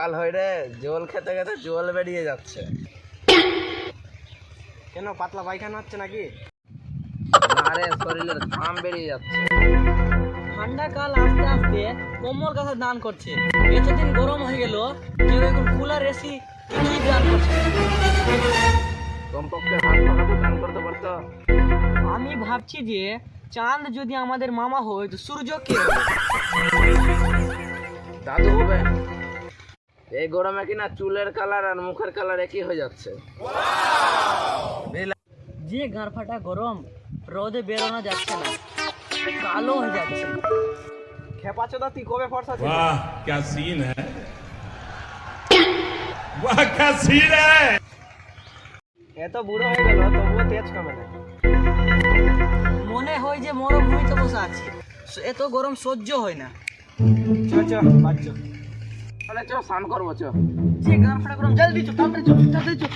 কপাল হয় রে, জল খেতে খেতে জল বেরিয়ে যাচ্ছে। কেন পাতলা পায়খানা হচ্ছে নাকি? আরে শরীরের ঘাম বেরিয়ে যাচ্ছে। ঠান্ডা কাল আস্তে আস্তে কোমর কাছে দান করছে। এতদিন গরম হয়ে গেল, কেউ এখন কুলার এসি কি দান করছে। কমপক্ষে হাত পাখাতে দান করতে পারতো। আমি ভাবছি যে চাঁদ যদি আমাদের মামা হয় তো সূর্য কে হবে? দাদু হবে। এই গরমে কিনা চুলের কালার আর মুখের কালার একই হয়ে যাচ্ছে। যে গাঁড় ফাটা গরম, রোদে বেরোনো যাচ্ছে না, কালো হয়ে যাচ্ছে। খেপা চোদা তুই কবে ফর্সা ছিল? वाह क्या सीन है, वाह क्या सीन है। এত বুড়ো হয়ে গেল তবুও তেজ কমে না। মনে হয় যে মরুভূমিতে বসে আছি, এত গরম সহ্য হয় না। চ চ বাচ্চ। তাহলে চ স্নান করবো চ। যে গাঁড় ফাটা গরম, জলদি চো, তাড়াতাড়ি চো, তাড়াতাড়ি চো।